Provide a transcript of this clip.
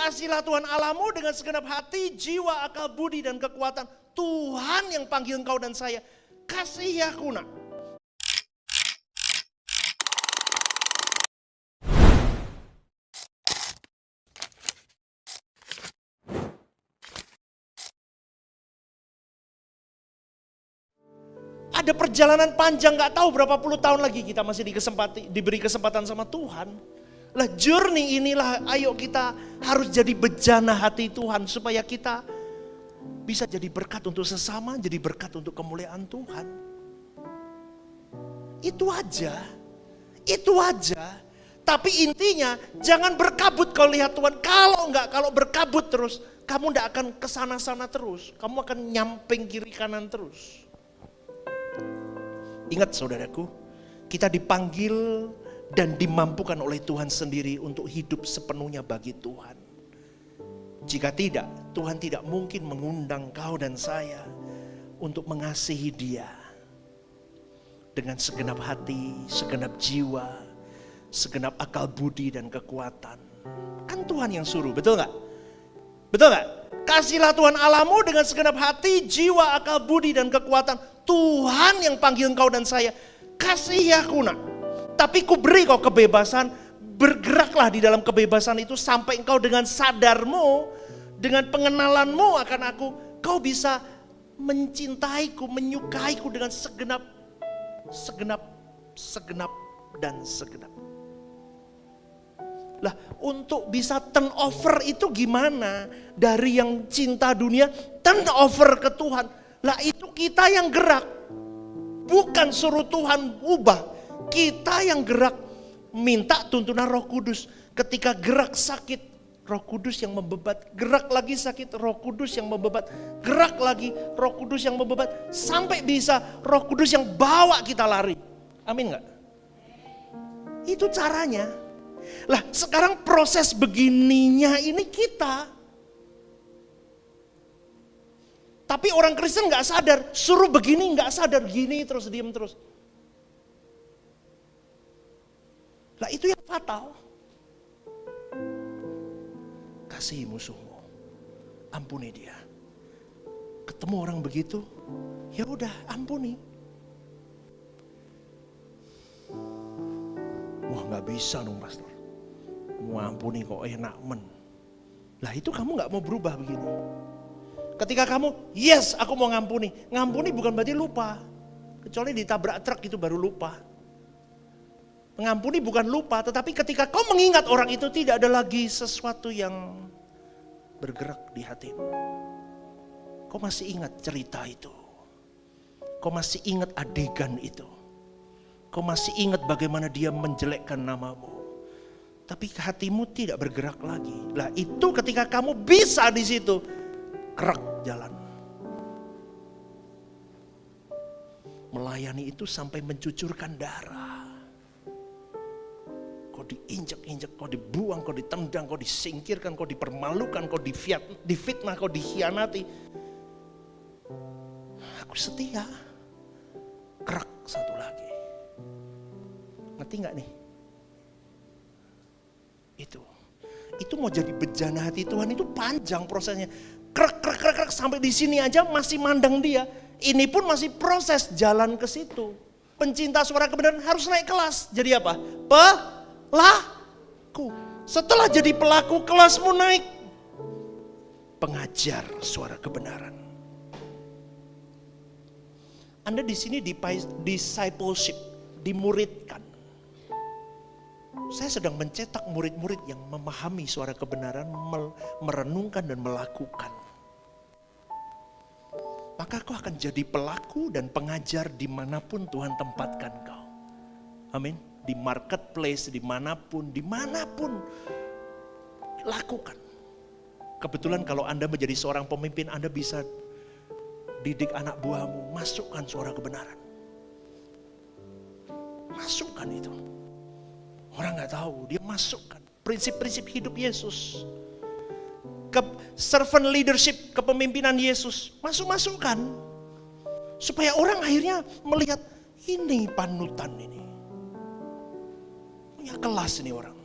Kasihlah Tuhan Allahmu dengan segenap hati, jiwa, akal, budi, dan kekuatan. Tuhan yang panggil engkau dan saya. Kasihi aku nak. Ada perjalanan panjang, gak tahu berapa puluh tahun lagi kita masih diberi kesempatan sama Tuhan. Lah journey inilah, ayo kita harus jadi bejana hati Tuhan supaya kita bisa jadi berkat untuk sesama, jadi berkat untuk kemuliaan Tuhan. Itu aja. Tapi intinya jangan berkabut kalau lihat Tuhan. Kalau berkabut terus, kamu gak akan kesana-sana terus. Kamu akan nyamping kiri kanan terus. Ingat saudaraku, kita dipanggil dan dimampukan oleh Tuhan sendiri untuk hidup sepenuhnya bagi Tuhan. Jika tidak, Tuhan tidak mungkin mengundang kau dan saya untuk mengasihi Dia dengan segenap hati, segenap jiwa, segenap akal budi dan kekuatan. Kan Tuhan yang suruh, betul gak? Betul gak? Kasihlah Tuhan Allahmu dengan segenap hati, jiwa, akal budi dan kekuatan. Tuhan yang panggil engkau dan saya. Kasihi aku nak. Tapi ku beri kau kebebasan. Bergeraklah di dalam kebebasan itu sampai engkau dengan sadarmu, dengan pengenalanmu akan aku, kau bisa mencintaiku, menyukaiku dengan segenap dan segenap. Lah untuk bisa turn over itu gimana? Dari yang cinta dunia turn over ke Tuhan. Lah itu kita yang gerak. Bukan suruh Tuhan ubah. Kita yang gerak. Minta tuntunan Roh Kudus. Ketika gerak sakit, Roh Kudus yang membebat. Gerak lagi sakit, Roh Kudus yang membebat. Gerak lagi, Roh Kudus yang membebat. Sampai bisa Roh Kudus yang bawa kita lari. Amin gak? Itu caranya. Lah sekarang proses begininya ini kita. Tapi orang Kristen gak sadar, suruh begini gak sadar, gini terus, diem terus. Lah itu yang fatal. Kasihi musuhmu, ampuni dia. Ketemu orang begitu, ya udah ampuni. Wah gak bisa dong pastor, mau ampuni kok enak men. Lah itu kamu gak mau berubah begini. Ketika kamu, yes aku mau ngampuni. Ngampuni bukan berarti lupa. Kecuali ditabrak truk itu baru lupa. Mengampuni bukan lupa, tetapi ketika kau mengingat orang itu tidak ada lagi sesuatu yang bergerak di hatimu. Kau masih ingat cerita itu. Kau masih ingat adegan itu. Kau masih ingat bagaimana dia menjelekkan namamu. Tapi hatimu tidak bergerak lagi. Lah itu ketika kamu bisa di situ. Gerak jalan. Melayani itu sampai mencucurkan darah. Kau diinjak-injak, kau dibuang, kau ditendang, kau disingkirkan, kau dipermalukan, kau difitnah, kau dikhianati. Aku setia. Gerak satu lagi. Ngerti gak nih? Itu mau jadi bejana hati Tuhan itu panjang prosesnya. Krek sampai di sini aja masih mandang dia. Ini pun masih proses jalan ke situ. Pencinta suara kebenaran harus naik kelas. Jadi apa? Pelaku. Setelah jadi pelaku, kelasmu naik. Pengajar suara kebenaran. Anda di sini discipleship, dimuridkan. Saya sedang mencetak murid-murid yang memahami suara kebenaran, merenungkan dan melakukan. Maka kau akan jadi pelaku dan pengajar dimanapun Tuhan tempatkan kau. Amin. Di marketplace, dimanapun. Lakukan. Kebetulan kalau Anda menjadi seorang pemimpin, Anda bisa didik anak buahmu, masukkan suara kebenaran. Masukkan itu. Orang gak tahu, dia masukkan prinsip-prinsip hidup Yesus. Servant leadership, kepemimpinan Yesus. Masukkan. Supaya orang akhirnya melihat, ini panutan ini. Punya kelas ini orang.